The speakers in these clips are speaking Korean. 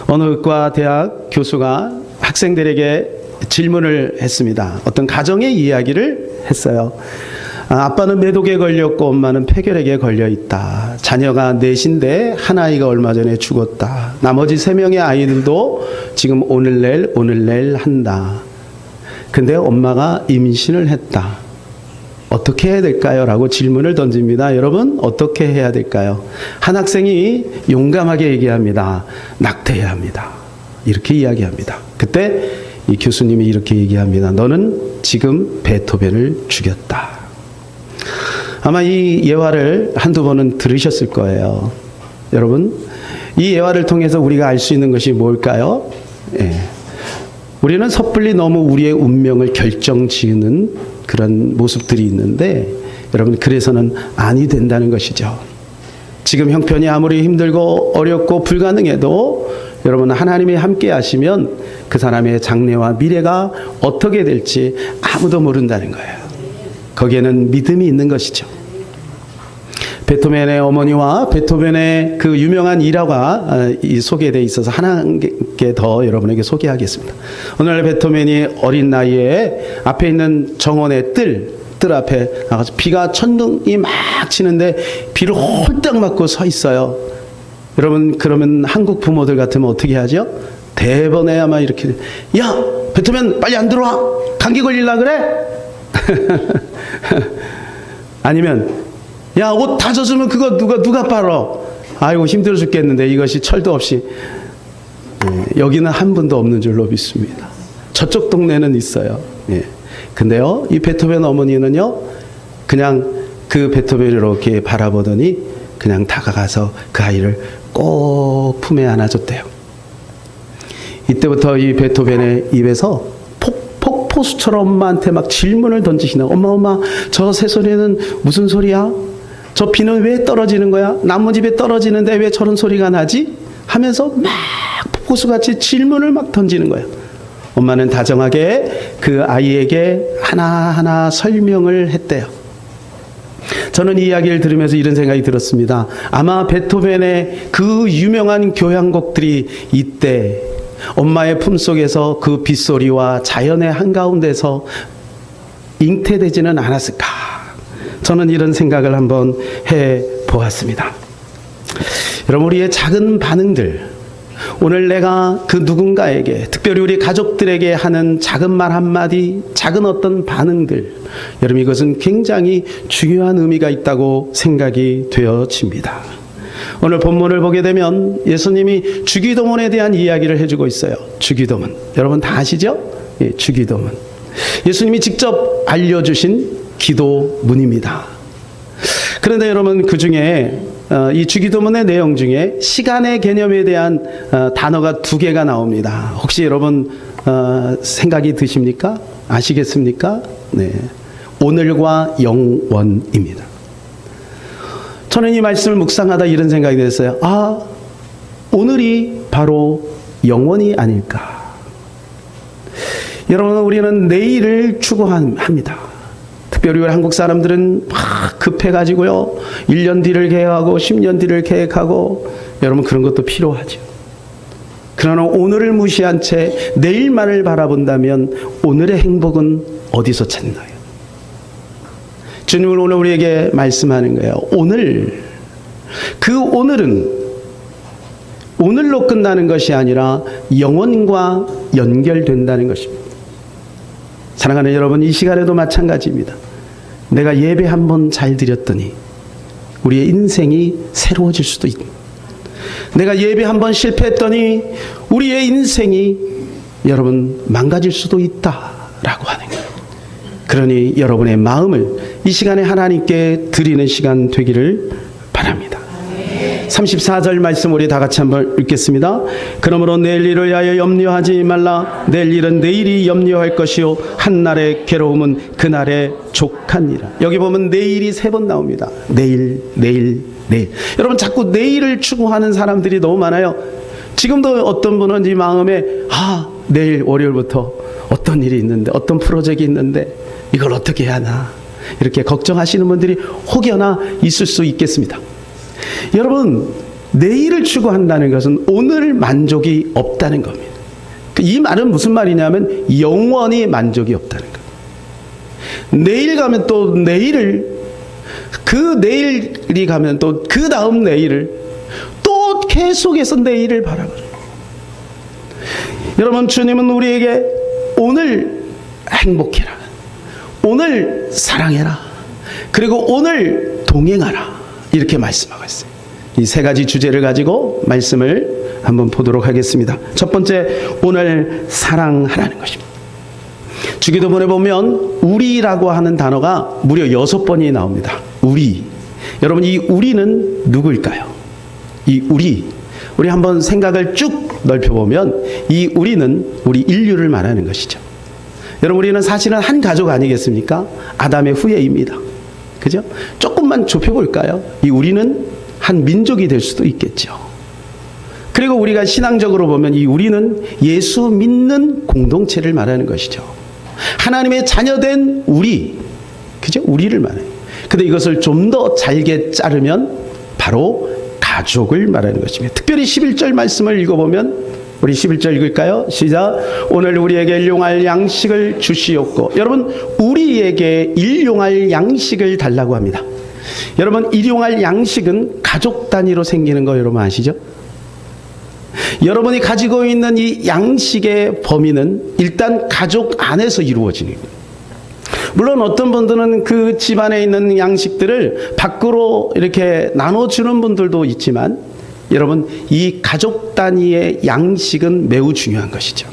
어느 의과 대학 교수가 학생들에게 질문을 했습니다. 어떤 가정의 이야기를 했어요. 아빠는 매독에 걸렸고 엄마는 폐결핵에 걸려 있다. 자녀가 넷인데 한 아이가 얼마 전에 죽었다. 나머지 3명의 아이들도 지금 오늘 내일 한다. 근데 엄마가 임신을 했다. 어떻게 해야 될까요? 라고 질문을 던집니다. 여러분, 어떻게 해야 될까요? 한 학생이 용감하게 얘기합니다. 낙태해야 합니다. 이렇게 이야기합니다. 그때 이 교수님이 이렇게 얘기합니다. 너는 지금 베토벤을 죽였다. 아마 이 예화를 한두 번은 들으셨을 거예요. 여러분, 이 예화를 통해서 우리가 알 수 있는 것이 뭘까요? 우리는 섣불리 너무 우리의 운명을 결정지으는 그런 모습들이 있는데, 여러분, 그래서는 아니 된다는 것이죠. 지금 형편이 아무리 힘들고 어렵고 불가능해도 여러분, 하나님이 함께 하시면 그 사람의 장래와 미래가 어떻게 될지 아무도 모른다는 거예요. 거기에는 믿음이 있는 것이죠. 베토벤의 어머니와 베토벤의 그 유명한 일화가 소개되어 있어서 하나 개 더 여러분에게 소개하겠습니다. 오늘 베토벤이 어린 나이에 앞에 있는 정원의 뜰 앞에 나가서 비가 천둥이 막 치는데 비를 홀딱 맞고 서 있어요. 여러분, 그러면 한국 부모들 같으면 어떻게 하죠? 대번에 아마 이렇게, 야, 베토벤 빨리 안 들어와. 감기 걸릴라 그래? 아니면, 야, 옷 다 젖으면 그거 누가 빨어? 아이고, 힘들어 죽겠는데 이것이 철도 없이. 여기는 한 분도 없는 줄로 믿습니다. 저쪽 동네는 있어요. 근데요, 이 베토벤 어머니는요, 그냥 그 베토벤을 이렇게 바라보더니 그냥 다가가서 그 아이를 꼭 품에 안아줬대요. 이때부터 이 베토벤의 입에서 폭포수처럼 엄마한테 막 질문을 던지시는, 엄마, 저 새소리는 무슨 소리야? 저 비는 왜 떨어지는 거야? 나무집에 떨어지는데 왜 저런 소리가 나지? 하면서 막 폭포수같이 질문을 막 던지는 거예요. 엄마는 다정하게 그 아이에게 하나하나 설명을 했대요. 저는 이 이야기를 들으면서 이런 생각이 들었습니다. 아마 베토벤의 그 유명한 교향곡들이 이때 엄마의 품속에서 그 빗소리와 자연의 한가운데서 잉태되지는 않았을까. 저는 이런 생각을 한번 해보았습니다. 여러분, 우리의 작은 반응들, 오늘 내가 그 누군가에게, 특별히 우리 가족들에게 하는 작은 말 한마디, 작은 어떤 반응들, 여러분, 이것은 굉장히 중요한 의미가 있다고 생각이 되어집니다. 오늘 본문을 보게 되면 예수님이 주기도문에 대한 이야기를 해주고 있어요. 주기도문, 여러분 다 아시죠? 주기도문, 예수님이 직접 알려주신 기도문입니다. 그런데 여러분, 그 중에 이 주기도문의 내용 중에 시간의 개념에 대한 단어가 2개가 나옵니다. 혹시 여러분 생각이 드십니까? 아시겠습니까? 네, 오늘과 영원입니다. 저는 이 말씀을 묵상하다 이런 생각이 됐어요. 오늘이 바로 영원이 아닐까. 여러분, 우리는 내일을 추구합니다. 특별히 우리 한국 사람들은 막 급해가지고요, 1년 뒤를 계획하고 10년 뒤를 계획하고, 여러분, 그런 것도 필요하죠. 그러나 오늘을 무시한 채 내일만을 바라본다면 오늘의 행복은 어디서 찾나요? 주님은 오늘 우리에게 말씀하는 거예요. 오늘, 그 오늘은 오늘로 끝나는 것이 아니라 영원과 연결된다는 것입니다. 사랑하는 여러분, 이 시간에도 마찬가지입니다. 내가 예배 한 번 잘 드렸더니 우리의 인생이 새로워질 수도 있다. 내가 예배 한 번 실패했더니 우리의 인생이 여러분 망가질 수도 있다라고 하는 거예요. 그러니 여러분의 마음을 이 시간에 하나님께 드리는 시간 되기를 바랍니다. 34절 말씀 우리 다 같이 한번 읽겠습니다. 그러므로 내일 일을 위하여 염려하지 말라. 내일 일은 내일이 염려할 것이요 한날의 괴로움은 그날의 족하니라. 여기 보면 내일이 3번 나옵니다. 내일. 여러분, 자꾸 내일을 추구하는 사람들이 너무 많아요. 지금도 어떤 분은 이 마음에 내일 월요일부터 어떤 일이 있는데, 어떤 프로젝트가 있는데 이걸 어떻게 해야 하나, 이렇게 걱정하시는 분들이 혹여나 있을 수 있겠습니다. 여러분, 내일을 추구한다는 것은 오늘 만족이 없다는 겁니다. 이 말은 무슨 말이냐면 영원히 만족이 없다는 거예요. 내일 가면 또 내일을, 그 내일이 가면 또 그 다음 내일을, 또 계속해서 내일을 바라보는. 여러분, 주님은 우리에게 오늘 행복해라, 오늘 사랑해라, 그리고 오늘 동행하라, 이렇게 말씀하고 있어요. 이 세 가지 주제를 가지고 말씀을 한번 보도록 하겠습니다. 첫 번째, 오늘 사랑하라는 것입니다. 주기도문에 보면 우리라고 하는 단어가 무려 6번이 나옵니다. 우리. 여러분, 이 우리는 누구일까요? 이 우리 한번 생각을 쭉 넓혀보면 이 우리는 우리 인류를 말하는 것이죠. 여러분, 우리는 사실은 한 가족 아니겠습니까? 아담의 후예입니다. 그죠? 조금만 좁혀볼까요? 이 우리는 한 민족이 될 수도 있겠죠. 그리고 우리가 신앙적으로 보면 이 우리는 예수 믿는 공동체를 말하는 것이죠. 하나님의 자녀된 우리, 그죠? 우리를 말해요. 근데 이것을 좀 더 잘게 자르면 바로 가족을 말하는 것입니다. 특별히 11절 말씀을 읽어보면, 우리 11절 읽을까요? 시작. 오늘 우리에게 일용할 양식을 주시옵고. 여러분, 우리에게 일용할 양식을 달라고 합니다. 여러분, 일용할 양식은 가족 단위로 생기는 거 여러분 아시죠? 여러분이 가지고 있는 이 양식의 범위는 일단 가족 안에서 이루어지는 거예요. 물론 어떤 분들은 그 집안에 있는 양식들을 밖으로 이렇게 나눠주는 분들도 있지만, 여러분, 이 가족 단위의 양식은 매우 중요한 것이죠.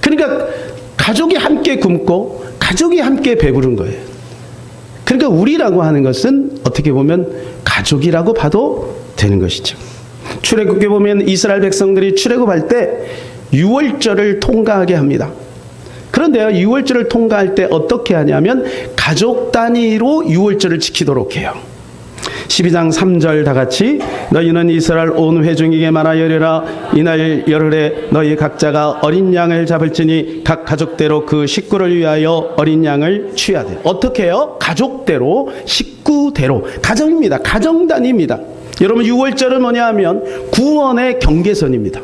그러니까 가족이 함께 굶고 가족이 함께 배부른 거예요. 그러니까 우리라고 하는 것은 어떻게 보면 가족이라고 봐도 되는 것이죠. 출애굽에 보면 이스라엘 백성들이 출애굽할 때 유월절을 통과하게 합니다. 그런데요, 유월절을 통과할 때 어떻게 하냐면 가족 단위로 유월절을 지키도록 해요. 12장 3절 다 같이. 너희는 이스라엘 온 회중에게 말하여 이르라. 이날 열흘에 너희 각자가 어린 양을 잡을지니 각 가족대로 그 식구를 위하여 어린 양을 취하되. 어떻게 해요? 가족대로, 식구대로. 가정입니다. 가정 단위입니다. 여러분, 유월절은 뭐냐 하면 구원의 경계선입니다.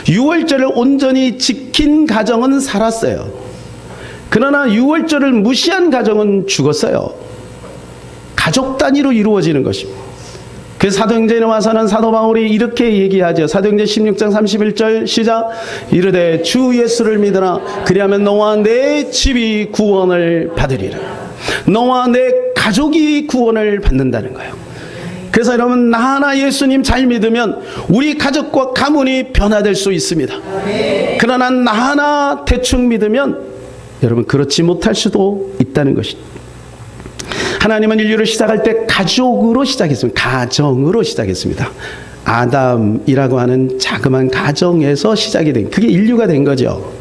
유월절을 온전히 지킨 가정은 살았어요. 그러나 유월절을 무시한 가정은 죽었어요. 가족 단위로 이루어지는 것입니다. 그래서 사도행전에 와서는 사도 바울이 이렇게 얘기하죠. 사도행전 16장 31절 시작. 이르되 주 예수를 믿으라. 그리하면 너와 내 집이 구원을 받으리라. 너와 내 가족이 구원을 받는다는 거예요. 그래서 여러분, 나 하나 예수님 잘 믿으면 우리 가족과 가문이 변화될 수 있습니다. 그러나 나 하나 대충 믿으면 여러분 그렇지 못할 수도 있다는 것입니다. 하나님은 인류를 시작할 때 가족으로 시작했습니다. 가정으로 시작했습니다. 아담이라고 하는 자그마한 가정에서 시작이 된, 그게 인류가 된 거죠.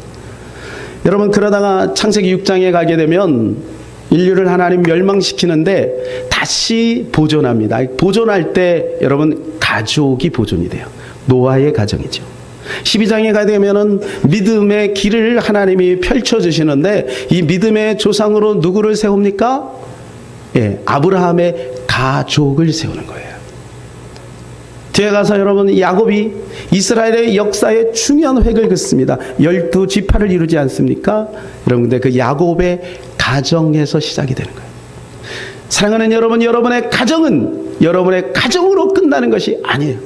여러분, 그러다가 창세기 6장에 가게 되면 인류를 하나님 멸망시키는데 다시 보존합니다. 보존할 때 여러분 가족이 보존이 돼요. 노아의 가정이죠. 12장에 가게 되면은 믿음의 길을 하나님이 펼쳐주시는데 이 믿음의 조상으로 누구를 세웁니까? 예, 아브라함의 가족을 세우는 거예요. 뒤에 가서 여러분, 야곱이 이스라엘의 역사에 중요한 획을 긋습니다. 12지파를 이루지 않습니까? 여러분, 근데 그 야곱의 가정에서 시작이 되는 거예요. 사랑하는 여러분, 여러분의 가정은 여러분의 가정으로 끝나는 것이 아니에요.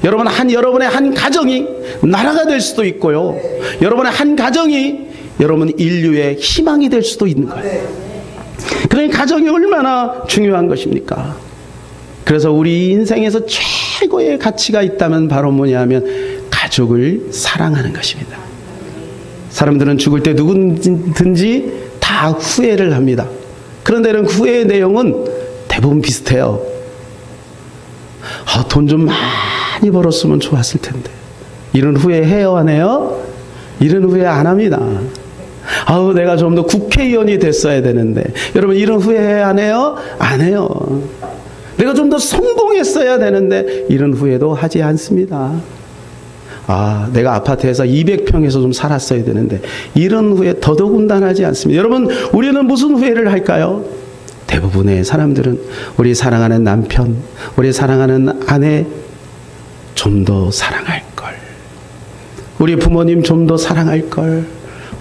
여러분의 한 가정이 나라가 될 수도 있고요. 여러분의 한 가정이 여러분 인류의 희망이 될 수도 있는 거예요. 그러니 가정이 얼마나 중요한 것입니까? 그래서 우리 인생에서 최고의 가치가 있다면 바로 뭐냐면 가족을 사랑하는 것입니다. 사람들은 죽을 때 누구든지 다 후회를 합니다. 그런데 이런 후회의 내용은 대부분 비슷해요. 돈 좀 많이 벌었으면 좋았을 텐데. 이런 후회 해요, 안 해요? 이런 후회 안 합니다. 내가 좀 더 국회의원이 됐어야 되는데. 여러분, 이런 후회 안 해요? 안 해요. 내가 좀 더 성공했어야 되는데 이런 후회도 하지 않습니다. 내가 아파트에서 200평에서 좀 살았어야 되는데 이런 후회 더더군다나 하지 않습니다. 여러분, 우리는 무슨 후회를 할까요? 대부분의 사람들은 우리 사랑하는 남편, 우리 사랑하는 아내, 좀 더 사랑할 걸. 우리 부모님 좀 더 사랑할 걸.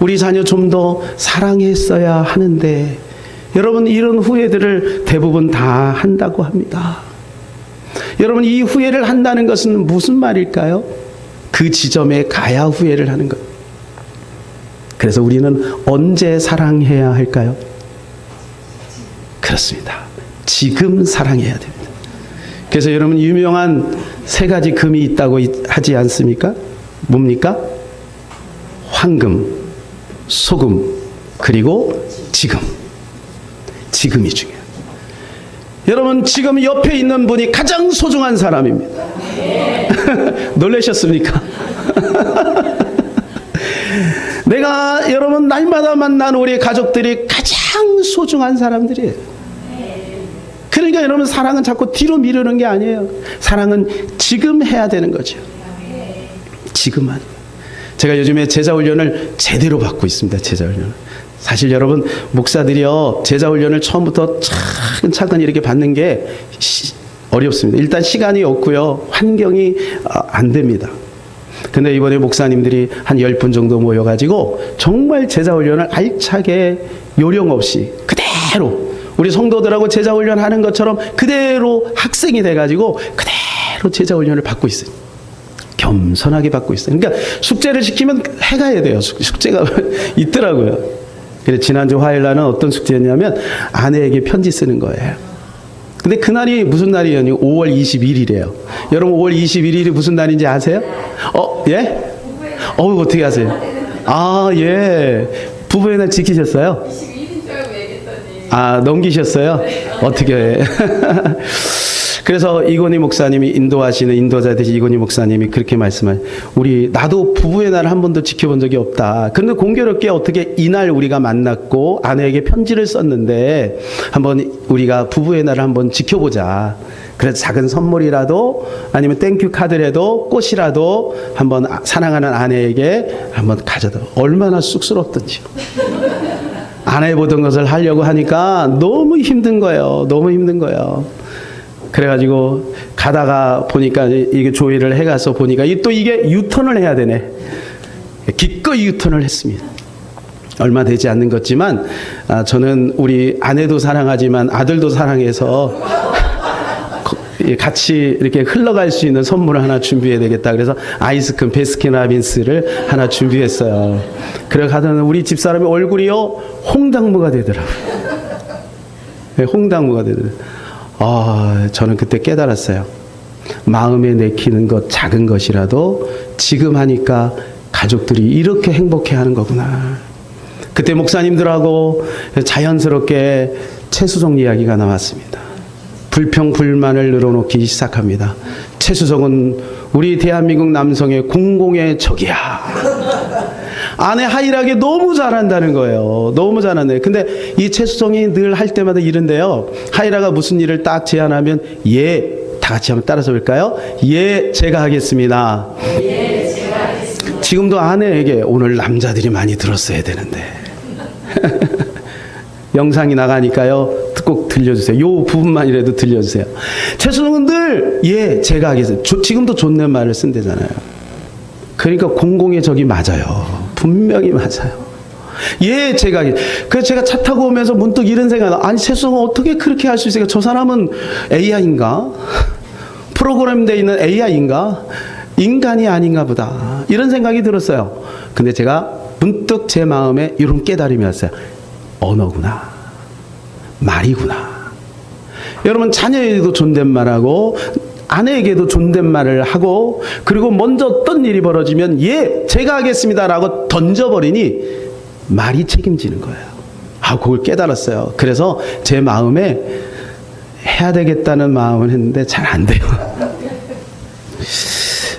우리 자녀 좀 더 사랑했어야 하는데 여러분 이런 후회들을 대부분 다 한다고 합니다. 여러분 이 후회를 한다는 것은 무슨 말일까요? 그 지점에 가야 후회를 하는 것. 그래서 우리는 언제 사랑해야 할까요? 그렇습니다. 지금 사랑해야 됩니다. 그래서 여러분 유명한 세 가지 금이 있다고 하지 않습니까? 뭡니까? 황금, 소금, 그리고 지금. 지금이 중요해요. 여러분 지금 옆에 있는 분이 가장 소중한 사람입니다. 놀라셨습니까? 내가 여러분 날마다 만난 우리 가족들이 가장 소중한 사람들이에요. 그러니까 여러분 사랑은 자꾸 뒤로 미루는 게 아니에요. 사랑은 지금 해야 되는 거죠. 지금만. 제가 요즘에 제자훈련을 제대로 받고 있습니다. 제자훈련을. 사실 여러분 목사들이요 제자훈련을 처음부터 차근차근 이렇게 받는 게 어렵습니다. 일단 시간이 없고요. 환경이 안 됩니다. 근데 이번에 목사님들이 한 10분 정도 모여가지고 정말 제자훈련을 알차게 요령 없이 그대로 우리 성도들하고 제자훈련 하는 것처럼 그대로 학생이 돼가지고 그대로 제자훈련을 받고 있어요. 겸손하게 받고 있어요. 그러니까 숙제를 시키면 해가야 돼요. 숙제가 있더라고요. 그래서 지난주 화요일 날은 어떤 숙제였냐면 아내에게 편지 쓰는 거예요. 근데 그날이 무슨 날이에요? 5월 21일이에요. 여러분 5월 21일이 무슨 날인지 아세요? 예? 어떻게 아세요? 예. 부부의 날 지키셨어요? 22일인 줄 알고 얘기했더니 넘기셨어요? 어떻게 그래서 이건희 목사님이 인도하시는 인도자 되신 이건희 목사님이 그렇게 말씀하세요. 나도 부부의 날을 한 번도 지켜본 적이 없다. 그런데 공교롭게 어떻게 이날 우리가 만났고 아내에게 편지를 썼는데 한번 우리가 부부의 날을 한번 지켜보자. 그래서 작은 선물이라도 아니면 땡큐 카드라도 꽃이라도 한번 사랑하는 아내에게 한번 가져다. 얼마나 쑥스럽던지요. 안 해보던 것을 하려고 하니까 너무 힘든 거예요. 너무 힘든 거예요. 그래가지고 가다가 보니까 이게 조회를 해가서 보니까 또 이게 유턴을 해야 되네. 기꺼이 유턴을 했습니다. 얼마 되지 않는 것지만 저는 우리 아내도 사랑하지만 아들도 사랑해서 같이 이렇게 흘러갈 수 있는 선물을 하나 준비해야 되겠다. 그래서 아이스크림 베스킨라빈스를 하나 준비했어요. 그래 가더니 우리 집사람의 얼굴이요 홍당무가 되더라고요. 네, 홍당무가 되더라고요. 저는 그때 깨달았어요. 마음에 내키는 것 작은 것이라도 지금 하니까 가족들이 이렇게 행복해하는 거구나. 그때 목사님들하고 자연스럽게 최수종 이야기가 나왔습니다. 불평 불만을 늘어놓기 시작합니다. 최수종은 우리 대한민국 남성의 공공의 적이야. 아내 하이락이 너무 잘한다는 거예요. 너무 잘하네. 근데 이 최수종이 늘 할 때마다 이런데요. 하이라가 무슨 일을 딱 제안하면 다 같이 한번 따라서 볼까요? 제가 하겠습니다. 제가 하겠습니다. 지금도 아내에게 오늘 남자들이 많이 들었어야 되는데 영상이 나가니까요. 꼭 들려주세요. 요 부분만이라도 들려주세요. 최수종은 늘 제가 하겠습니다. 지금도 존댓말을 쓴대잖아요. 그러니까 공공의 적이 맞아요. 분명히 맞아요. 제가 하겠습니다. 그래서 제가 차 타고 오면서 문득 이런 생각이 아니 최수종은 어떻게 그렇게 할 수 있을까? 저 사람은 AI인가? 프로그램되어 있는 AI인가? 인간이 아닌가 보다. 이런 생각이 들었어요. 근데 제가 문득 제 마음에 이런 깨달음이 왔어요. 언어구나. 말이구나. 여러분 자녀에게도 존댓말하고 아내에게도 존댓말을 하고 그리고 먼저 어떤 일이 벌어지면 제가 하겠습니다라고 던져버리니 말이 책임지는 거예요. 그걸 깨달았어요. 그래서 제 마음에 해야 되겠다는 마음을 했는데 잘 안 돼요.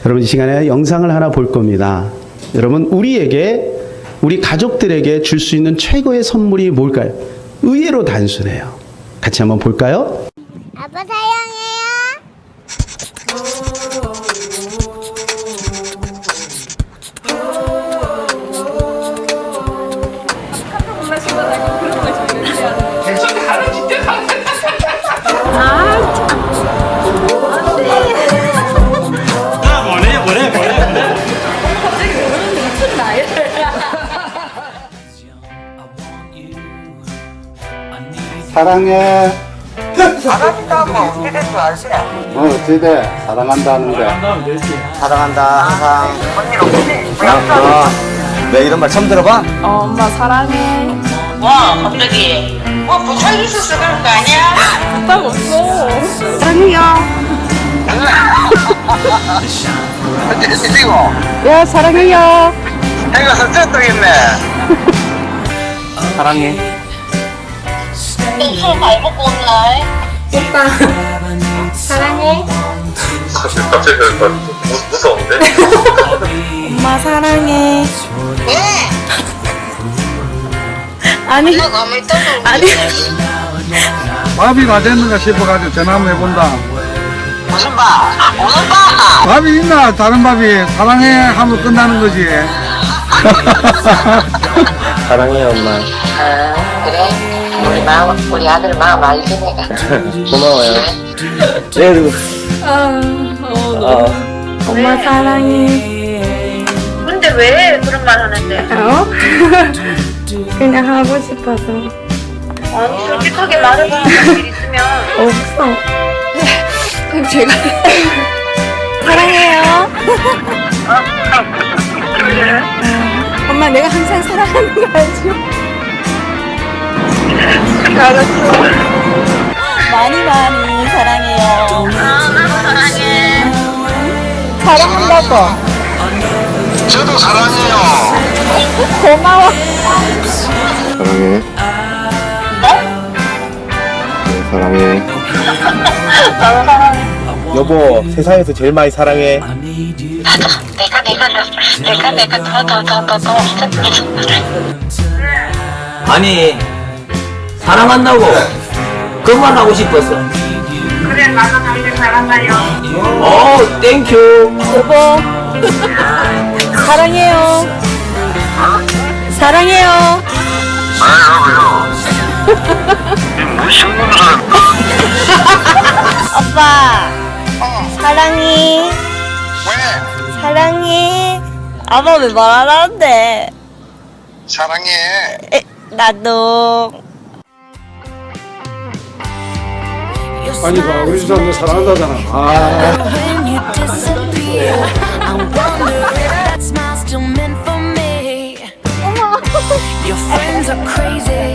여러분 이 시간에 영상을 하나 볼 겁니다. 여러분 우리 가족들에게 줄 수 있는 최고의 선물이 뭘까요? 의외로 단순해요. 같이 한번 볼까요? 아빠 사랑해요. 깜짝 놀라시더라고요. 그런 거 준비했어요. 사랑해. 사랑한다고 어떻게 될 줄 알지? 어찌돼 사랑한다는데. 사랑한다 항상. 언니 없지? 내 이런 말 처음 들어봐? 엄마 사랑해. 와 갑자기 부탁 있었어 그런 거 아니야? 부탁 없어. 사랑해요. 이거 야 사랑해요. 내가 설득했네. 사랑해. 술 많이 먹고 온나? 사랑해. 갑자기 무서운데? 엄마 사랑해. 왜? 아니 엄마가 아무리 떠도 아니. 밥이 다 됐는가 싶어가지고 전화 한번 해본다. 무슨 밥? 오늘 밥? 밥이 있나? 다른 밥이 사랑해 하면 끝나는 거지. 사랑해 엄마. 그래 우리 아들 마음 알지 내가. 고마워요. 네. 엄마 사랑해. 근데 왜 그런 말 하는데? 어? 그냥 하고 싶어서. 아니 솔직하게 말해봐. 일 있으면. 없어. 제가 사랑해요. 엄마 내가 항상 사랑하는 거 알죠? 알았어. 많이 많이 사랑해요. 나도 사랑해. 사랑한다고. 저도 사랑해요. 고마워. 사랑해. 사랑해. 여보 세상에서 제일 많이 사랑해. 내가 더. 아니 사랑한다고 그만 하고 싶었어. 그래 나도 당신 사랑해요. 땡큐. 여보. 사랑해요. 사랑해요. 아빠. 사랑해. 왜? 사랑해. 아빠 왜 말 안 하는데? 사랑해. 나도. 아니 봐 우리 집사람 너 사랑한다잖아. 아. When you disappear, I wonder if that smile still meant for me. Your friends are crazy,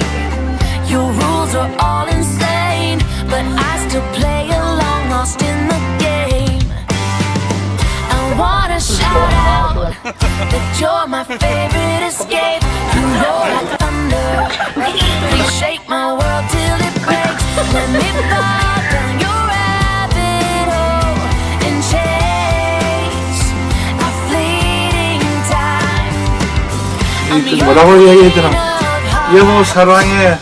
your rules are all insane, but I still play along, lost in the game. I wanna shout out that you're my favorite escape. You roll like thunder, please shake my world till it breaks. Let me fall down your rabbit hole and chase a fleeting time. I'm 뭐라고 얘기했더라. 여보 사랑해.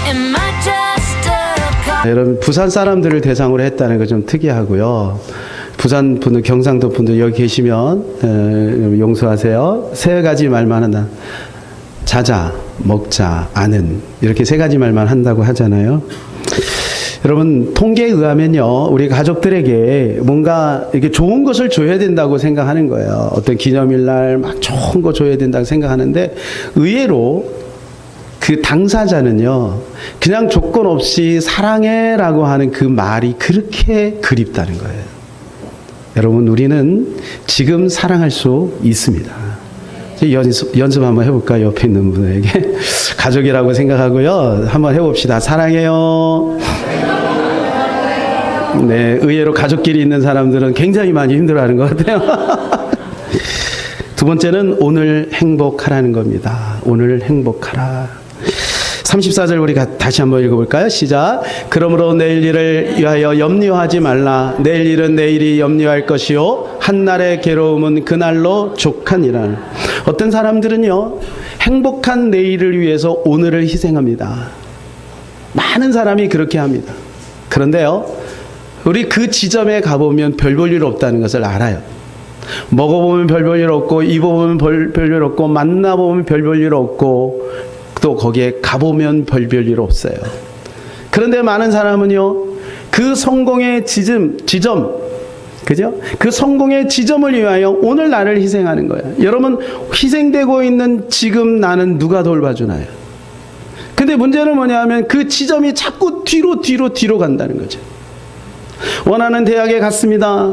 Am I just a 여러분 부산 사람들을 대상으로 했다는 거 좀 특이하고요. 부산 분들, 경상도 분들 여기 계시면 용서하세요. 세 가지 말만 한다. 자자, 먹자, 아는 이렇게 세 가지 말만 한다고 하잖아요. 여러분 통계에 의하면요, 우리 가족들에게 뭔가 이렇게 좋은 것을 줘야 된다고 생각하는 거예요. 어떤 기념일날 막 좋은 거 줘야 된다고 생각하는데 의외로 그 당사자는요, 그냥 조건 없이 사랑해라고 하는 그 말이 그렇게 그립다는 거예요. 여러분, 우리는 지금 사랑할 수 있습니다. 연습 한번 해볼까요? 옆에 있는 분에게. 가족이라고 생각하고요. 한번 해봅시다. 사랑해요. 네, 의외로 가족끼리 있는 사람들은 굉장히 많이 힘들어하는 것 같아요. 두 번째는 오늘 행복하라는 겁니다. 오늘 행복하라. 34절 우리 다시 한번 읽어볼까요? 시작. 그러므로 내일 일을 위하여 염려하지 말라. 내일 일은 내일이 염려할 것이요 한날의 괴로움은 그날로 족하니라. 어떤 사람들은요, 행복한 내일을 위해서 오늘을 희생합니다. 많은 사람이 그렇게 합니다. 그런데요, 우리 그 지점에 가보면 별 볼 일 없다는 것을 알아요. 먹어보면 별 볼 일 없고, 입어보면 별 볼 일 없고, 만나보면 별 볼 일 없고, 또 거기에 가보면 별 볼 일 없어요. 그런데 많은 사람은요, 그 성공의 지점, 그죠? 그 성공의 지점을 위하여 오늘 나를 희생하는 거예요. 여러분, 희생되고 있는 지금 나는 누가 돌봐주나요? 그 근데 문제는 뭐냐면 그 지점이 자꾸 뒤로 간다는 거죠. 원하는 대학에 갔습니다.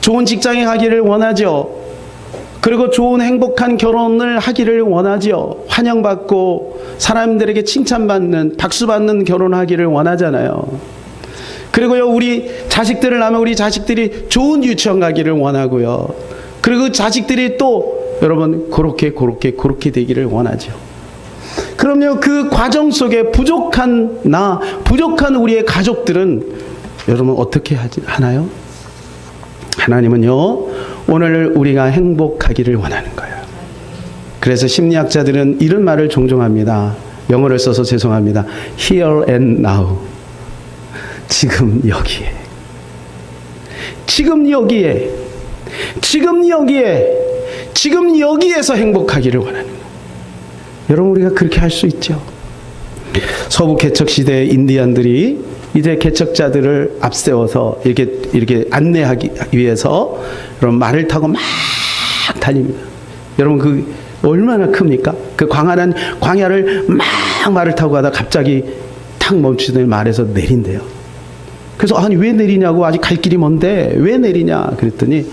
좋은 직장에 가기를 원하죠. 그리고 좋은 행복한 결혼을 하기를 원하죠. 환영받고 사람들에게 칭찬받는, 박수받는 결혼하기를 원하잖아요. 그리고요, 우리 자식들을 낳으면 우리 자식들이 좋은 유치원 가기를 원하고요. 그리고 그 자식들이 또 여러분 그렇게 되기를 원하죠. 그럼요, 그 과정 속에 부족한 우리의 가족들은 여러분 어떻게 하나요? 하나님은요, 오늘 우리가 행복하기를 원하는 거예요. 그래서 심리학자들은 이런 말을 종종 합니다. 영어를 써서 죄송합니다. Here and now. 지금 여기에. 지금 여기에. 지금 여기에. 지금 여기에서 행복하기를 원하는 거예요. 여러분, 우리가 그렇게 할 수 있죠. 서부 개척 시대의 인디안들이 이제 개척자들을 앞세워서 이렇게 안내하기 위해서 여러분 말을 타고 막 달립니다. 여러분, 그 얼마나 큽니까? 그 광활한 광야를 막 말을 타고 가다 갑자기 탁 멈추더니 말에서 내린대요. 그래서 아니 왜 내리냐고, 아직 갈 길이 먼데 왜 내리냐 그랬더니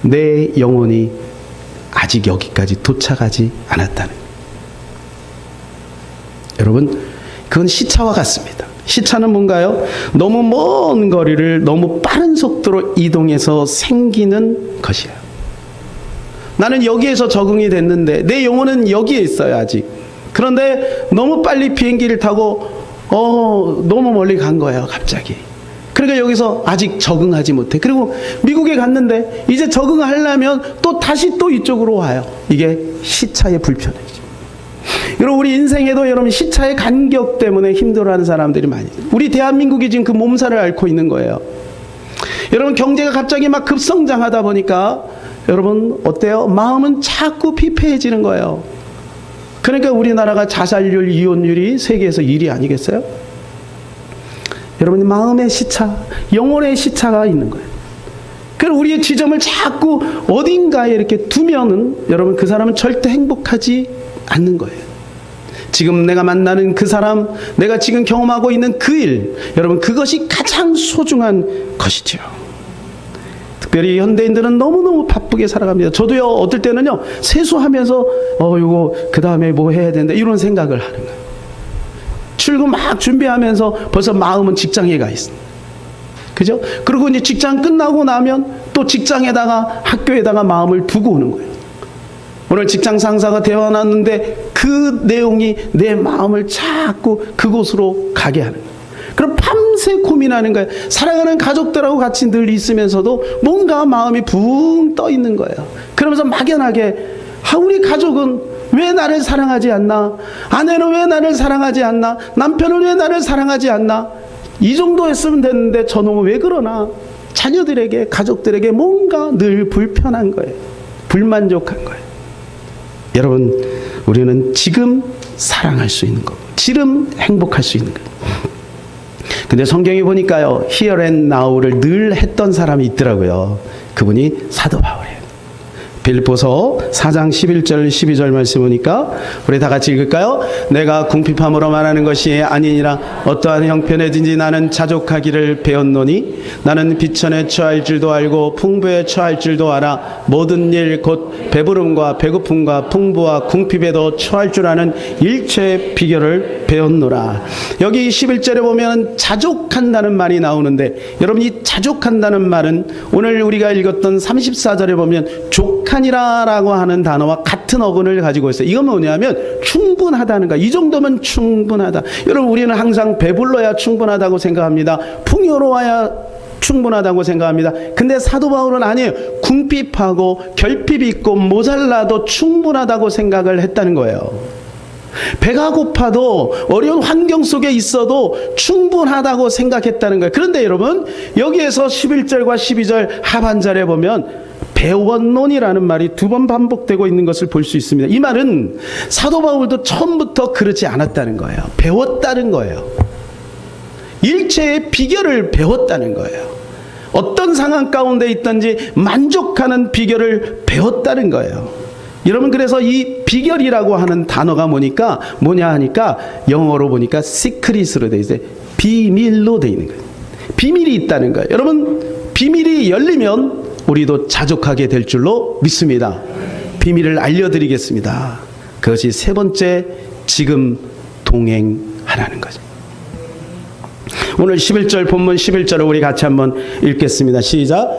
내 영혼이 아직 여기까지 도착하지 않았다는 거예요. 여러분, 그건 시차와 같습니다. 시차는 뭔가요? 너무 먼 거리를 너무 빠른 속도로 이동해서 생기는 것이에요. 나는 여기에서 적응이 됐는데 내 영혼은 여기에 있어요, 아직. 그런데 너무 빨리 비행기를 타고 너무 멀리 간 거예요, 갑자기. 그러니까 여기서 아직 적응하지 못해. 그리고 미국에 갔는데 이제 적응하려면 또 다시 또 이쪽으로 와요. 이게 시차의 불편이죠. 여러분, 우리 인생에도 여러분 시차의 간격 때문에 힘들어하는 사람들이 많이 있어요. 우리 대한민국이 지금 그 몸살을 앓고 있는 거예요. 여러분, 경제가 갑자기 막 급성장하다 보니까 여러분 어때요? 마음은 자꾸 피폐해지는 거예요. 그러니까 우리나라가 자살률, 이혼율이 세계에서 1위 아니겠어요? 여러분, 마음의 시차, 영혼의 시차가 있는 거예요. 그래서 우리의 지점을 자꾸 어딘가에 이렇게 두면은 여러분 그 사람은 절대 행복하지 않는 거예요. 지금 내가 만나는 그 사람, 내가 지금 경험하고 있는 그 일, 여러분 그것이 가장 소중한 것이죠. 특별히 현대인들은 너무너무 바쁘게 살아갑니다. 저도요, 어떨 때는요, 세수하면서 이거 그 다음에 뭐 해야 된다 이런 생각을 하는 거예요. 출근 막 준비하면서 벌써 마음은 직장에 가 있습니다. 그죠? 그리고 이제 직장 끝나고 나면 또 직장에다가 학교에다가 마음을 두고 오는 거예요. 오늘 직장 상사가 대화 나눴는데 그 내용이 내 마음을 자꾸 그곳으로 가게 하는 거예요. 그럼 밤새 고민하는 거예요. 사랑하는 가족들하고 같이 늘 있으면서도 뭔가 마음이 붕 떠 있는 거예요. 그러면서 막연하게 우리 가족은 왜 나를 사랑하지 않나? 아내는 왜 나를 사랑하지 않나? 남편은 왜 나를 사랑하지 않나? 이 정도 했으면 됐는데 저놈은 왜 그러나? 자녀들에게, 가족들에게 뭔가 늘 불편한 거예요. 불만족한 거예요. 여러분, 우리는 지금 사랑할 수 있는 거, 지금 행복할 수 있는 거. 근데 성경에 보니까요, here and now를 늘 했던 사람이 있더라고요. 그분이 사도 바울이에요. 빌립보서 4장 11절 12절 말씀 보니까 우리 다 같이 읽을까요? 내가 궁핍함으로 말하는 것이 아니니라 어떠한 형편에든지 나는 자족하기를 배웠노니 나는 비천에 처할 줄도 알고 풍부에 처할 줄도 알아 모든 일 곧 배부름과 배고픔과 풍부와 궁핍에도 처할 줄 아는 일체의 비결을 배웠노라. 여기 11절에 보면 자족한다는 말이 나오는데 여러분, 이 자족한다는 말은 오늘 우리가 읽었던 34절에 보면 족하니라라고 하는 단어와 같은 어근을 가지고 있어요. 이건 뭐냐면 충분하다는 거야. 이 정도면 충분하다. 여러분, 우리는 항상 배불러야 충분하다고 생각합니다. 풍요로워야 충분하다고 생각합니다. 근데 사도 바울은 아니에요. 궁핍하고 결핍이 있고 모자라도 충분하다고 생각을 했다는 거예요. 배가 고파도 어려운 환경 속에 있어도 충분하다고 생각했다는 거예요. 그런데 여러분, 여기에서 11절과 12절 하반절에 보면 배웠노니라는 말이 2번 반복되고 있는 것을 볼 수 있습니다. 이 말은 사도 바울도 처음부터 그러지 않았다는 거예요. 배웠다는 거예요. 일체의 비결을 배웠다는 거예요. 어떤 상황 가운데 있든지 만족하는 비결을 배웠다는 거예요. 여러분 그래서 이 비결이라고 하는 단어가 뭐냐 하니까 영어로 보니까 secret으로 돼 있어요. 비밀로 돼 있는 거예요. 비밀이 있다는 거예요. 여러분 비밀이 열리면 우리도 자족하게 될 줄로 믿습니다. 비밀을 알려드리겠습니다. 그것이 세 번째, 지금 동행하라는 거죠. 오늘 11절 본문 11절을 우리 같이 한번 읽겠습니다. 시작.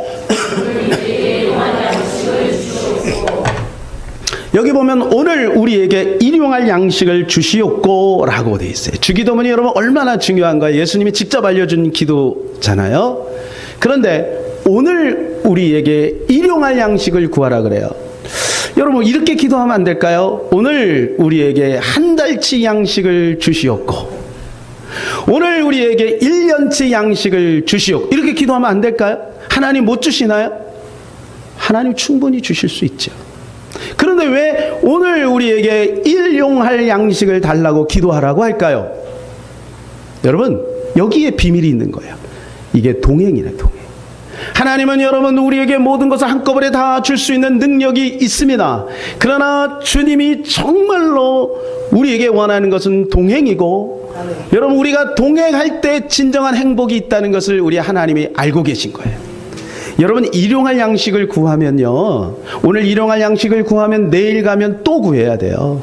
여기 보면 오늘 우리에게 일용할 양식을 주시옵고 라고 되어 있어요. 주기도문이 여러분 얼마나 중요한 거예요. 예수님이 직접 알려준 기도잖아요. 그런데 오늘 우리에게 일용할 양식을 구하라 그래요. 여러분 이렇게 기도하면 안 될까요? 오늘 우리에게 한 달치 양식을 주시옵고 오늘 우리에게 1년치 양식을 주시옵고 이렇게 기도하면 안 될까요? 하나님 못 주시나요? 하나님 충분히 주실 수 있죠. 그런데 왜 오늘 우리에게 일용할 양식을 달라고 기도하라고 할까요? 여러분 여기에 비밀이 있는 거예요. 이게 동행이네, 동행. 하나님은 여러분 우리에게 모든 것을 한꺼번에 다 줄 수 있는 능력이 있습니다. 그러나 주님이 정말로 우리에게 원하는 것은 동행이고 여러분 우리가 동행할 때 진정한 행복이 있다는 것을 우리 하나님이 알고 계신 거예요. 여러분 일용할 양식을 구하면요, 오늘 일용할 양식을 구하면 내일 가면 또 구해야 돼요.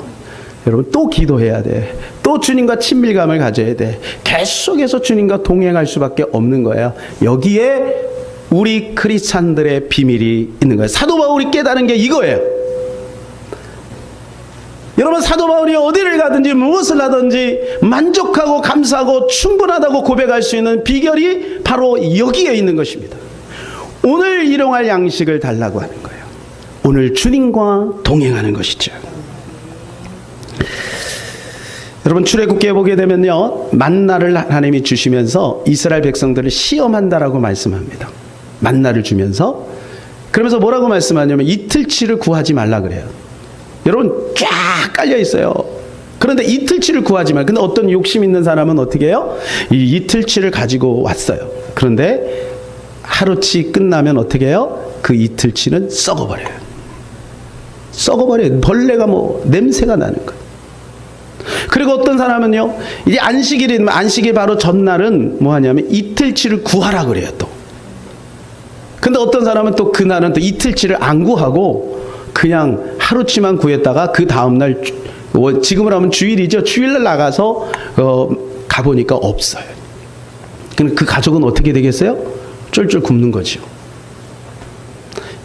여러분 또 기도해야 돼. 또 주님과 친밀감을 가져야 돼. 계속해서 주님과 동행할 수밖에 없는 거예요. 여기에 우리 크리스찬들의 비밀이 있는 거예요. 사도 바울이 깨달은 게 이거예요. 여러분 사도 바울이 어디를 가든지 무엇을 하든지 만족하고 감사하고 충분하다고 고백할 수 있는 비결이 바로 여기에 있는 것입니다. 오늘 일용할 양식을 달라고 하는 거예요. 오늘 주님과 동행하는 것이죠. 여러분 출애굽기에 보게 되면요, 만나를 하나님이 주시면서 이스라엘 백성들을 시험한다라고 말씀합니다. 만나를 주면서 그러면서 뭐라고 말씀하냐면 이틀치를 구하지 말라 그래요. 여러분 쫙 깔려 있어요. 그런데 이틀치를 구하지 말. 근데 어떤 욕심 있는 사람은 어떻게 해요? 이 이틀치를 가지고 왔어요. 그런데 하루치 끝나면 어떻게 해요? 그 이틀치는 썩어버려요. 썩어버려요. 벌레가 뭐 냄새가 나는 거예요. 그리고 어떤 사람은요, 이제 안식일이 안식일 바로 전날은 뭐 하냐면 이틀치를 구하라 그래요 또. 근데 어떤 사람은 또 그날은 또 이틀치를 안 구하고 그냥 하루치만 구했다가 그 다음날 지금으로 하면 주일이죠. 주일날 나가서 가보니까 없어요. 그럼 그 가족은 어떻게 되겠어요? 쫄쫄 굶는 거죠.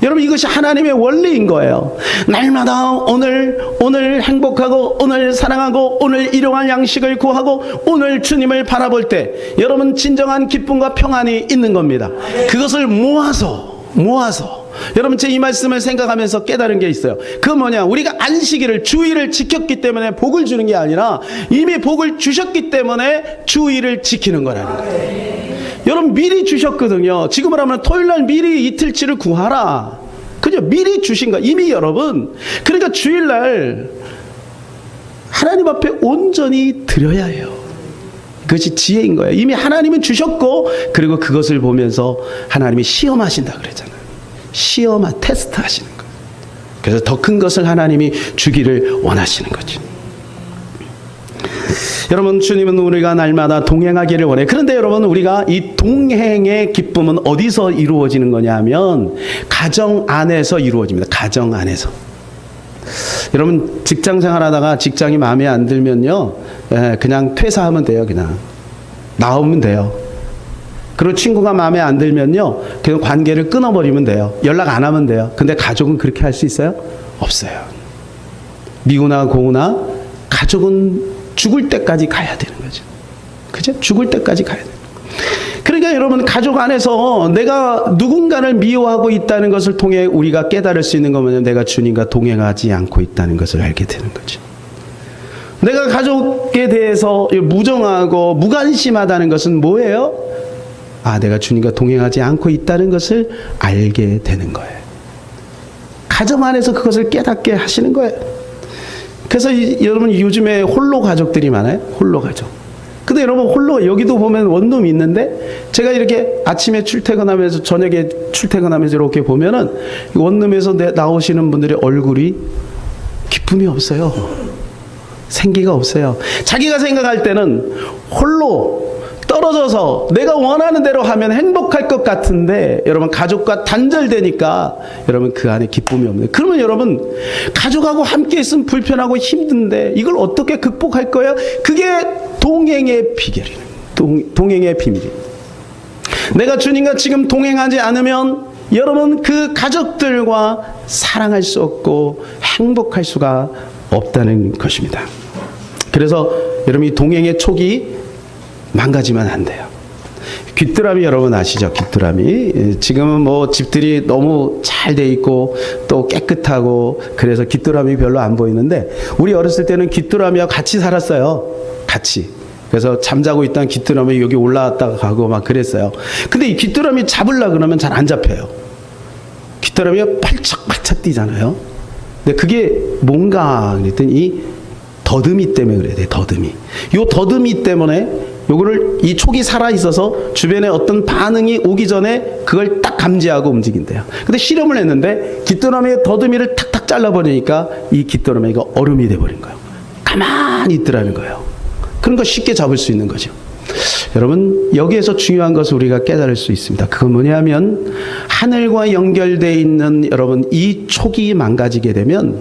여러분 이것이 하나님의 원리인 거예요. 날마다 오늘 행복하고 오늘 사랑하고 오늘 일용할 양식을 구하고 오늘 주님을 바라볼 때 여러분 진정한 기쁨과 평안이 있는 겁니다. 그것을 모아서 여러분 제 이 말씀을 생각하면서 깨달은 게 있어요. 그 뭐냐, 우리가 안식일을 주일을 지켰기 때문에 복을 주는 게 아니라 이미 복을 주셨기 때문에 주일을 지키는 거라는 거예요. 여러분 미리 주셨거든요. 지금으로 하면 토요일날 미리 이틀치를 구하라. 그죠? 미리 주신 거 이미 여러분. 그러니까 주일날 하나님 앞에 온전히 드려야 해요. 그것이 지혜인 거예요. 이미 하나님은 주셨고 그리고 그것을 보면서 하나님이 시험하신다 그랬잖아요. 테스트 하시는 거예요. 그래서 더 큰 것을 하나님이 주기를 원하시는 거죠. 여러분 주님은 우리가 날마다 동행하기를 원해요. 그런데 여러분 우리가 이 동행의 기쁨은 어디서 이루어지는 거냐 하면 가정 안에서 이루어집니다. 가정 안에서. 여러분 직장 생활하다가 직장이 마음에 안 들면요, 그냥 퇴사하면 돼요. 그냥 나오면 돼요. 그리고 친구가 마음에 안 들면요, 그냥 관계를 끊어버리면 돼요. 연락 안 하면 돼요. 근데 가족은 그렇게 할 수 있어요? 없어요. 미우나 고우나 가족은 죽을 때까지 가야 되는 거죠. 그죠? 죽을 때까지 가야 돼요. 그러니까 여러분 가족 안에서 내가 누군가를 미워하고 있다는 것을 통해 우리가 깨달을 수 있는 거면 내가 주님과 동행하지 않고 있다는 것을 알게 되는 거죠. 내가 가족에 대해서 무정하고 무관심하다는 것은 뭐예요? 내가 주님과 동행하지 않고 있다는 것을 알게 되는 거예요. 가정 안에서 그것을 깨닫게 하시는 거예요. 그래서 여러분 요즘에 홀로 가족들이 많아요. 홀로 가족. 근데 여러분 홀로 여기도 보면 원룸이 있는데 제가 이렇게 아침에 출퇴근하면서 저녁에 출퇴근하면서 이렇게 보면은 원룸에서 나오시는 분들의 얼굴이 기쁨이 없어요. 생기가 없어요. 자기가 생각할 때는 홀로 떨어져서 내가 원하는 대로 하면 행복할 것 같은데 여러분 가족과 단절되니까 여러분 그 안에 기쁨이 없네요. 그러면 여러분 가족하고 함께 있으면 불편하고 힘든데 이걸 어떻게 극복할 거예요? 그게 동행의 비결이에요. 동행의 비밀이에요. 내가 주님과 지금 동행하지 않으면 여러분 그 가족들과 사랑할 수 없고 행복할 수가 없다는 것입니다. 그래서 여러분 이 동행의 촉이 망가지면 안 돼요. 귀뚜라미 여러분 아시죠? 귀뚜라미. 지금은 뭐 집들이 너무 잘 돼 있고 또 깨끗하고 그래서 귀뚜라미 별로 안 보이는데 우리 어렸을 때는 귀뚜라미와 같이 살았어요. 같이. 그래서 잠자고 있던 귀뚜라미 여기 올라왔다가 가고 막 그랬어요. 근데 이 귀뚜라미 잡으려고 그러면 잘 안 잡혀요. 귀뚜라미가 팔짝팔짝 뛰잖아요. 근데 그게 뭔가 그랬더니 이 더듬이 때문에 그래야 돼. 더듬이. 요 더듬이 때문에 요거를 이 촉이 살아 있어서 주변에 어떤 반응이 오기 전에 그걸 딱 감지하고 움직인대요. 근데 실험을 했는데 귀뚜라미의 더듬이를 탁탁 잘라버리니까 이 귀뚜라미가 얼음이 돼버린 거예요. 가만히 있더라는 거예요. 그런 거 쉽게 잡을 수 있는 거죠. 여러분 여기에서 중요한 것을 우리가 깨달을 수 있습니다. 그건 뭐냐면 하늘과 연결되어 있는 여러분 이 촉이 망가지게 되면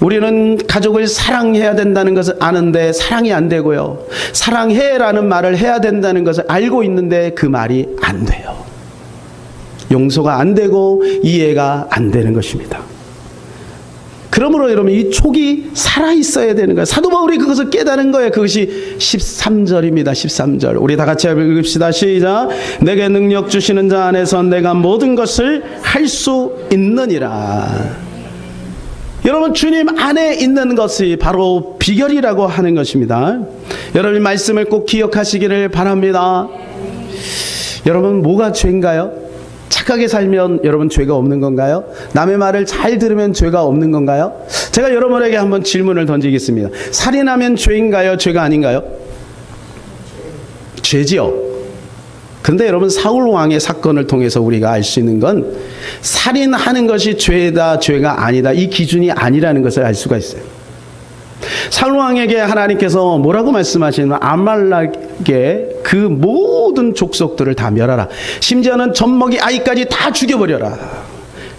우리는 가족을 사랑해야 된다는 것을 아는데 사랑이 안 되고요. 사랑해라는 말을 해야 된다는 것을 알고 있는데 그 말이 안 돼요. 용서가 안 되고 이해가 안 되는 것입니다. 그러므로 여러분 이 촉이 살아있어야 되는 거예요. 사도 바울이 그것을 깨달은 거예요. 그것이 13절입니다. 13절. 우리 다 같이 읽읍시다. 시작. 내게 능력 주시는 자 안에서 내가 모든 것을 할 수 있느니라. 여러분 주님 안에 있는 것이 바로 비결이라고 하는 것입니다. 여러분 말씀을 꼭 기억하시기를 바랍니다. 여러분 뭐가 죄인가요? 착하게 살면 여러분 죄가 없는 건가요? 남의 말을 잘 들으면 죄가 없는 건가요? 제가 여러분에게 한번 질문을 던지겠습니다. 살인하면 죄인가요? 죄가 아닌가요? 죄지요. 그런데 여러분 사울 왕의 사건을 통해서 우리가 알 수 있는 건 살인하는 것이 죄다 죄가 아니다. 이 기준이 아니라는 것을 알 수가 있어요. 사울 왕에게 하나님께서 뭐라고 말씀하시냐면 아말렉의 그 모든 족속들을 다 멸하라. 심지어는 젖먹이 아이까지 다 죽여버려라.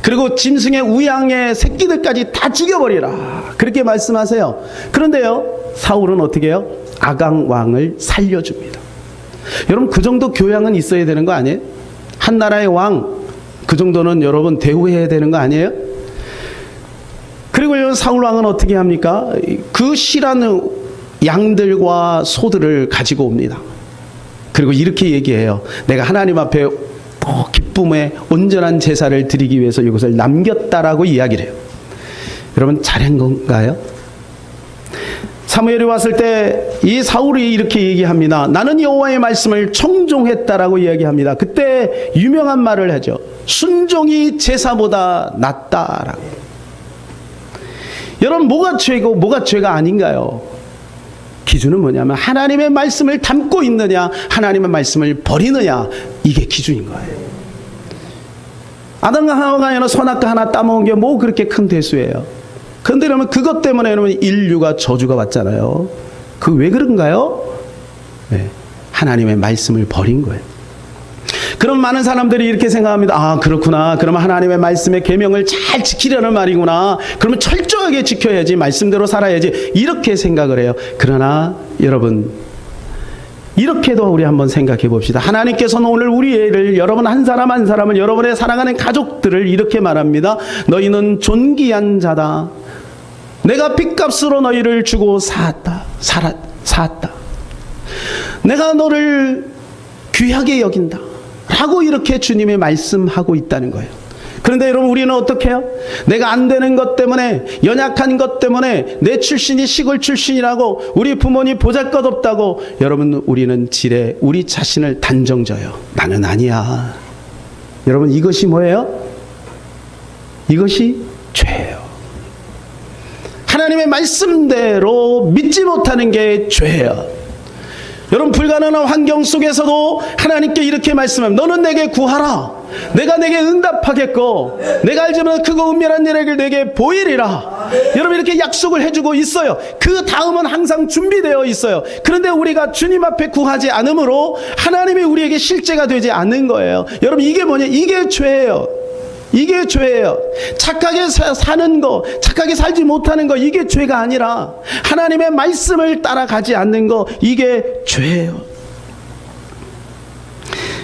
그리고 짐승의 우양의 새끼들까지 다 죽여버리라. 그렇게 말씀하세요. 그런데요 사울은 어떻게 해요? 아강 왕을 살려줍니다. 여러분 그 정도 교양은 있어야 되는 거 아니에요? 한 나라의 왕 그 정도는 여러분 대우해야 되는 거 아니에요? 그리고 사울 왕은 어떻게 합니까? 그 실한 양들과 소들을 가지고 옵니다. 그리고 이렇게 얘기해요. 내가 하나님 앞에 더 기쁨의 온전한 제사를 드리기 위해서 이것을 남겼다라고 이야기를 해요. 여러분 잘한 건가요? 사무엘이 왔을 때 이 사울이 이렇게 얘기합니다. 나는 여호와의 말씀을 청종했다라고 이야기합니다. 그때 유명한 말을 하죠. 순종이 제사보다 낫다라고. 여러분 뭐가 죄고 뭐가 죄가 아닌가요? 기준은 뭐냐면 하나님의 말씀을 담고 있느냐 하나님의 말씀을 버리느냐 이게 기준인 거예요. 아담과 하와가 선악과 하나 따먹은 게 뭐 그렇게 큰 대수예요. 그런데 여러분 그것 때문에 여러분 인류가 저주가 왔잖아요. 그 왜 그런가요? 네, 하나님의 말씀을 버린 거예요. 그럼 많은 사람들이 이렇게 생각합니다. 아 그렇구나. 그러면 하나님의 말씀의 계명을 잘 지키려는 말이구나. 그러면 철저하게 지켜야지. 말씀대로 살아야지. 이렇게 생각을 해요. 그러나 여러분 이렇게도 우리 한번 생각해 봅시다. 하나님께서는 오늘 우리를 여러분 한 사람 한 사람을 여러분의 사랑하는 가족들을 이렇게 말합니다. 너희는 존귀한 자다. 내가 핏값으로 너희를 주고 사았다. 내가 너를 귀하게 여긴다. 라고 이렇게 주님이 말씀하고 있다는 거예요. 그런데 여러분 우리는 어떻게 해요? 내가 안 되는 것 때문에 연약한 것 때문에 내 출신이 시골 출신이라고 우리 부모님 보잘것없다고 여러분 우리는 지레 우리 자신을 단정져요. 나는 아니야. 여러분 이것이 뭐예요? 이것이 죄예요. 하나님의 말씀대로 믿지 못하는 게 죄예요. 여러분 불가능한 환경 속에서도 하나님께 이렇게 말씀합니다. 너는 내게 구하라. 내가 내게 응답하겠고 내가 알지만 크고 은밀한 일을 내게 보이리라. 여러분 이렇게 약속을 해주고 있어요. 그 다음은 항상 준비되어 있어요. 그런데 우리가 주님 앞에 구하지 않으므로 하나님이 우리에게 실제가 되지 않는 거예요. 여러분 이게 뭐냐? 이게 죄예요. 이게 죄예요. 착하게 사는 거, 착하게 살지 못하는 거, 이게 죄가 아니라 하나님의 말씀을 따라가지 않는 거, 이게 죄예요.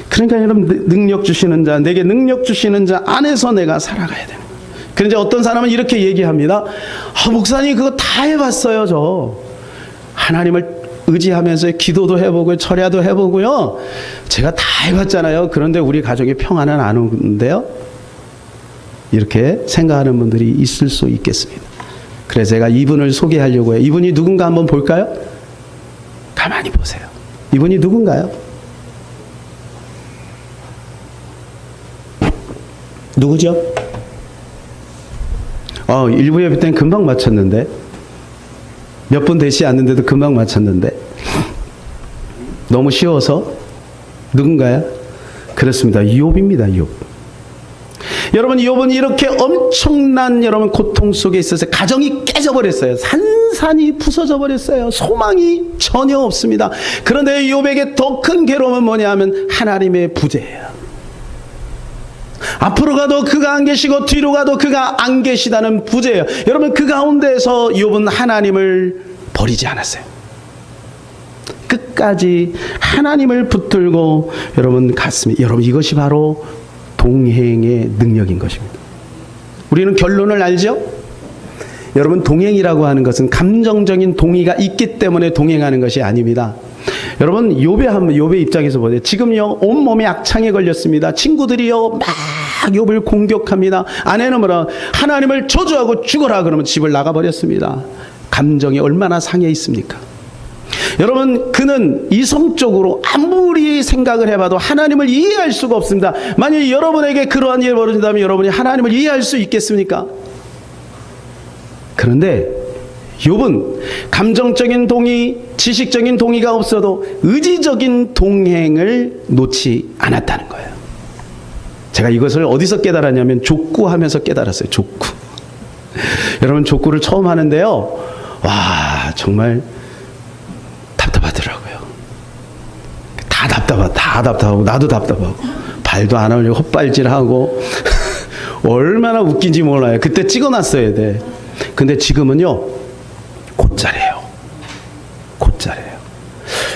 그러니까 여러분 능력 주시는 자, 내게 능력 주시는 자 안에서 내가 살아가야 돼요. 그런데 어떤 사람은 이렇게 얘기합니다. 목사님 그거 다 해봤어요. 저 하나님을 의지하면서 기도도 해보고 철야도 해보고요. 제가 다 해봤잖아요. 그런데 우리 가족이 평안은 안 오는데요. 이렇게 생각하는 분들이 있을 수 있겠습니다. 그래서 제가 이분을 소개하려고 해요. 이분이 누군가 한번 볼까요? 가만히 보세요. 이분이 누군가요? 누구죠? 일부 예배 때는 금방 맞췄는데 몇 분 되지 않는데도 금방 맞췄는데 너무 쉬워서 누군가요? 그렇습니다. 이욥입니다. 이욥. 여러분 이욥은 이렇게 엄청난 여러분 고통 속에 있어서 가정이 깨져버렸어요. 산산이 부서져 버렸어요. 소망이 전혀 없습니다. 그런데 이욥에게 더 큰 괴로움은 뭐냐 하면 하나님의 부재예요. 앞으로 가도 그가 안 계시고 뒤로 가도 그가 안 계시다는 부재예요. 여러분 그 가운데서 이욥은 하나님을 버리지 않았어요. 끝까지 하나님을 붙들고 여러분 갔습니다. 여러분 이것이 바로 동행의 능력인 것입니다. 우리는 결론을 알죠? 여러분 동행이라고 하는 것은 감정적인 동의가 있기 때문에 동행하는 것이 아닙니다. 여러분 욥의 입장에서 보세요. 지금요 온몸에 악창에 걸렸습니다. 친구들이요 막 욥을 공격합니다. 아내는 뭐라 하나님을 저주하고 죽어라 그러면 집을 나가버렸습니다. 감정이 얼마나 상해 있습니까? 여러분 그는 이성적으로 아무리 생각을 해봐도 하나님을 이해할 수가 없습니다. 만약 여러분에게 그러한 일이 벌어진다면 여러분이 하나님을 이해할 수 있겠습니까? 그런데 욥은 감정적인 동의, 지식적인 동의가 없어도 의지적인 동행을 놓지 않았다는 거예요. 제가 이것을 어디서 깨달았냐면 족구하면서 깨달았어요. 족구. 여러분 족구를 처음 하는데요. 와 정말 답답하더라고요. 다 답답하고 나도 답답하고 발도 안 올리고 헛발질하고 얼마나 웃긴지 몰라요. 그때 찍어놨어야 돼. 근데 지금은요 곧잘해요.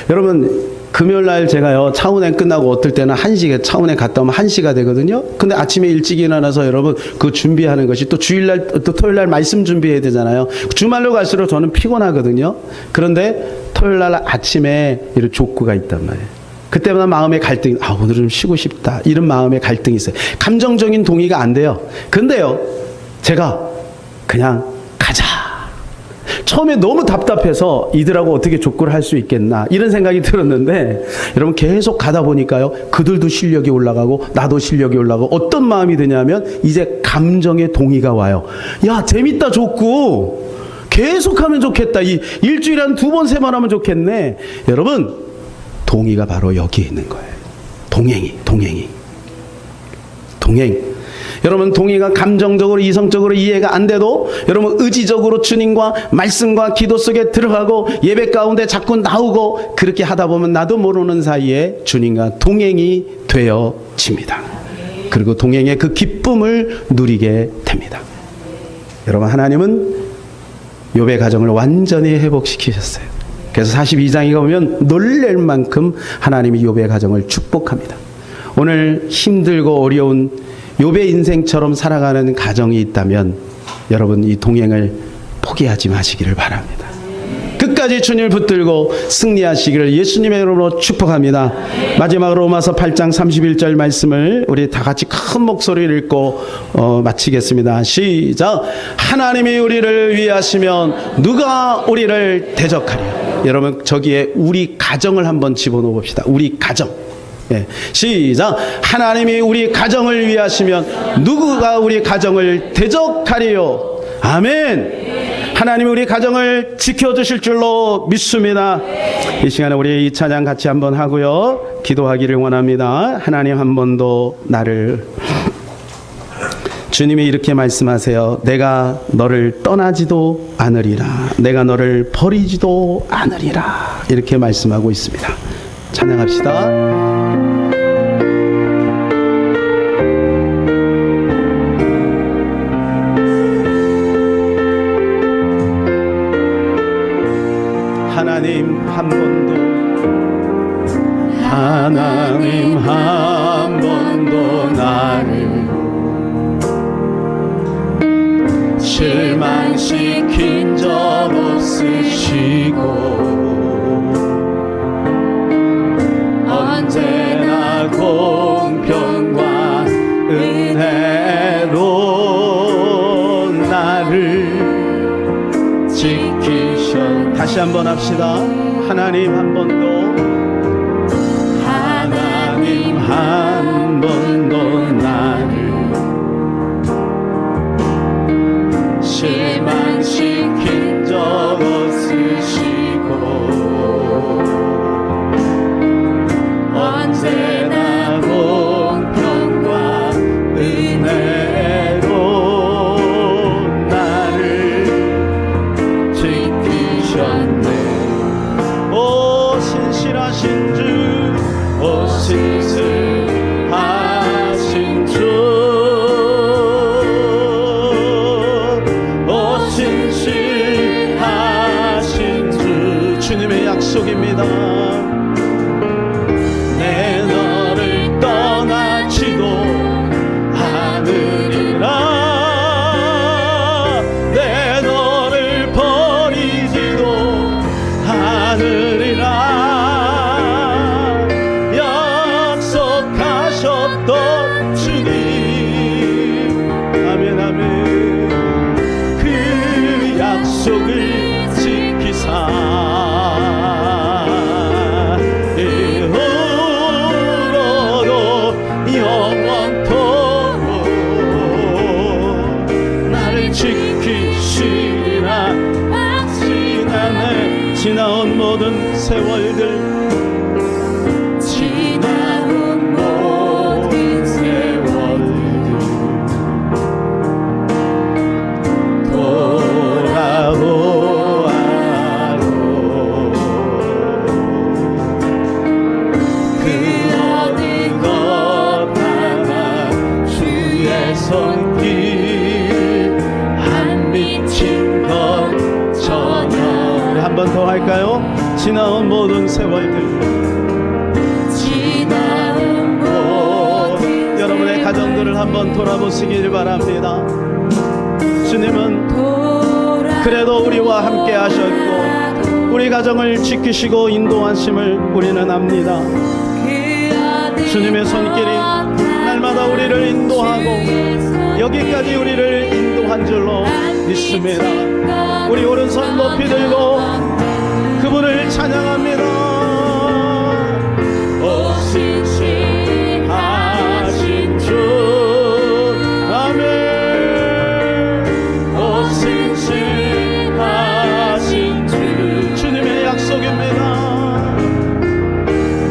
여러분 금요일날 제가요 차운행 끝나고 어떨 때는 1시에 차운행 갔다 오면 1시가 되거든요. 근데 아침에 일찍 일어나서 여러분 그 준비하는 것이 또 주일날 또 토요일날 말씀 준비해야 되잖아요. 주말로 갈수록 저는 피곤하거든요. 그런데 토요일날 아침에 이런 족구가 있단 말이에요. 그때마다 마음의 갈등이 오늘 좀 쉬고 싶다 이런 마음의 갈등이 있어요. 감정적인 동의가 안 돼요. 근데요 제가 그냥 가자. 처음에 너무 답답해서 이들하고 어떻게 족구를 할 수 있겠나 이런 생각이 들었는데 여러분 계속 가다 보니까요 그들도 실력이 올라가고 나도 실력이 올라가고 어떤 마음이 드냐면 이제 감정의 동의가 와요. 야 재밌다 족구 계속하면 좋겠다. 이 일주일에 한 2번 3번 하면 좋겠네. 여러분 동의가 바로 여기에 있는 거예요. 동행. 여러분 동의가 감정적으로 이성적으로 이해가 안 돼도 여러분 의지적으로 주님과 말씀과 기도 속에 들어가고 예배 가운데 자꾸 나오고 그렇게 하다 보면 나도 모르는 사이에 주님과 동행이 되어집니다. 그리고 동행의 그 기쁨을 누리게 됩니다. 여러분 하나님은 욥의 가정을 완전히 회복시키셨어요. 그래서 42장에 가보면 놀랄 만큼 하나님이 욥의 가정을 축복합니다. 오늘 힘들고 어려운 욥의 인생처럼 살아가는 가정이 있다면 여러분 이 동행을 포기하지 마시기를 바랍니다. 끝까지 주님을 붙들고 승리하시기를 예수님의 이름으로 축복합니다. 마지막으로 로마서 8장 31절 말씀을 우리 다 같이 큰 목소리를 읽고 마치겠습니다. 시작. 하나님이 우리를 위하시면 누가 우리를 대적하리요. 여러분 저기에 우리 가정을 한번 집어넣어 봅시다. 우리 가정. 예, 시작. 하나님이 우리 가정을 위하시면 누구가 우리 가정을 대적하리요. 아멘. 하나님이 우리 가정을 지켜주실 줄로 믿습니다. 이 시간에 우리 이 찬양 같이 한번 하고요, 기도하기를 원합니다. 하나님, 한 번도 나를, 주님이 이렇게 말씀하세요. 내가 너를 떠나지도 않으리라. 내가 너를 버리지도 않으리라. 이렇게 말씀하고 있습니다. 찬양합시다. 하나님 한 번도 나를 실망시킨 적 없으시고 언제나 공평과 은혜로 나를 지키셔. 다시 한번 합시다. 하나님 한 번도 나를 실망시킨 적 없으시고 언제나 공평과 은혜로 나를 지키셨네. 오 신실하신 주, 오 신실하신 주, 오 신실하신 주. 주님의 약속입니다. 내 너를 떠나지도 않으리라. 내 너를 버리지도 않으리라. 약속하셨던 주님, 아멘 아멘. 그 약속을 지키사 이후로도 영원토록 나를 지키시리라. 지나온 모든 세월들, 지나온 모든 세월들 돌아보아로 그 어느 것 하나 주의 손길 안 미친 것 전혀. 한 번 더 할까요? 지나온 모든 세월들, 지나온 모든 여러분의 가정들을 한번 돌아보시길 바랍니다. 주님은 그래도 우리와 함께 하셨고 우리 가정을 지키시고 인도하심을 우리는 압니다. 주님의 손길이 날마다 우리를 인도하고 여기까지 우리를 인도한 줄로 믿습니다. 우리 오른손 높이 들고 그분을 찬양합니다. 오 신실하신 주, 아멘. 오 신실하신 주. 주님의 약속입니다.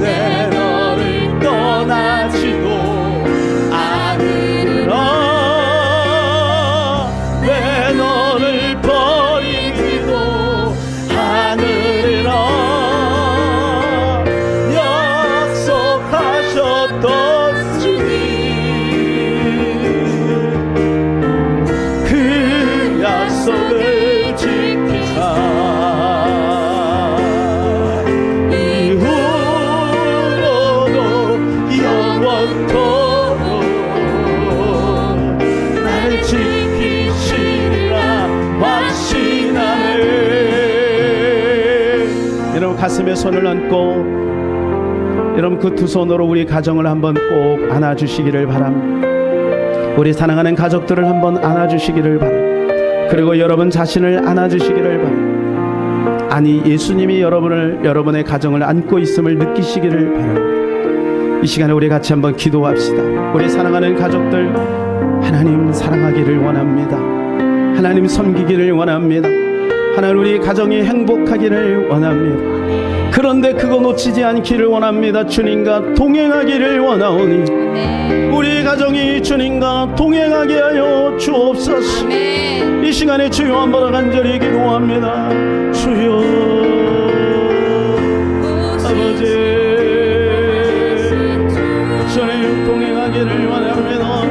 내 너를 떠나지도 않으리라. 내 너를 버리기도 않으리라. 약속하셨던 주님, 그 약속을 지키사 이후로도 영원토록 나를 지키시리라 확신하네. 여러분 가슴에 손을 얹고 여러분 그 두 손으로 우리 가정을 한번 꼭 안아주시기를 바랍니다. 우리 사랑하는 가족들을 한번 안아주시기를 바랍니다. 그리고 여러분 자신을 안아주시기를 바랍니다. 아니 예수님이 여러분의 가정을 안고 있음을 느끼시기를 바랍니다. 이 시간에 우리 같이 한번 기도합시다. 우리 사랑하는 가족들, 하나님 사랑하기를 원합니다. 하나님 섬기기를 원합니다. 하나님 우리 가정이 행복하기를 원합니다. 그런데 그거 놓치지 않기를 원합니다. 주님과 동행하기를 원하오니 우리 가정이 주님과 동행하게 하여 주옵소서. 이 시간에 주여 한번 간절히 기도합니다. 주여 아버지 주님 동행하기를 원합니다.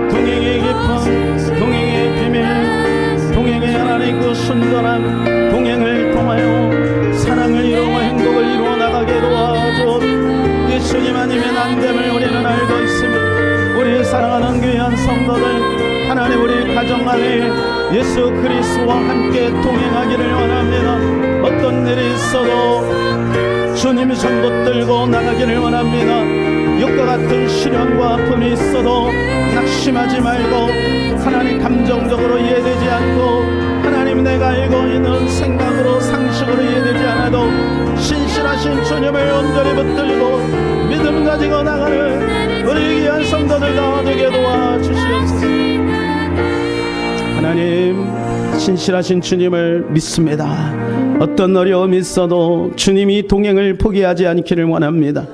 동행의 기쁨, 동행의 비밀, 동행의 하나님 그 순전함, 동행을 통하여 사랑을 이루어 행복을 이루어 나가게 도와줘. 예수님 아니면 안 됨을 우리는 알고 있습니다. 우리 사랑하는 귀한 성도들 하나님 우리 가정 안에 예수 그리스도와 함께 동행하기를 원합니다. 어떤 일이 있어도 주님이 손 붙들고 나가기를 원합니다. 욕과 같은 시련과 아픔이 있어도 낙심하지 말고 하나님 감정적으로 이해되지 않고 하나님 내가 알고 있는 생각으로 상식으로 이해되지 않아도 신실하신 주님을 온전히 붙들고 믿음 가지고 나가는 우리 귀한 성도들 다 되게 도와주시옵소서. 하나님 신실하신 주님을 믿습니다. 어떤 어려움이 있어도 주님이 동행을 포기하지 않기를 원합니다.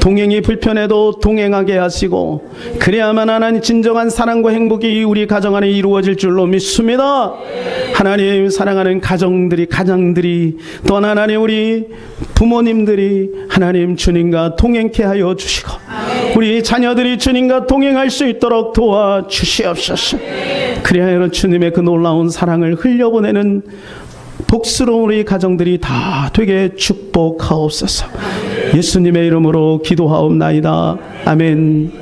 동행이 불편해도 동행하게 하시고 그래야만 하나님 진정한 사랑과 행복이 우리 가정 안에 이루어질 줄로 믿습니다. 하나님 사랑하는 가장들이 또한 하나님 우리 부모님들이 하나님 주님과 동행케 하여 주시고 우리 자녀들이 주님과 동행할 수 있도록 도와주시옵소서. 그래야 주님의 그 놀라운 사랑을 흘려보내는 복스러운 우리 가정들이 다 되게 축복하옵소서. 예수님의 이름으로 기도하옵나이다. 아멘.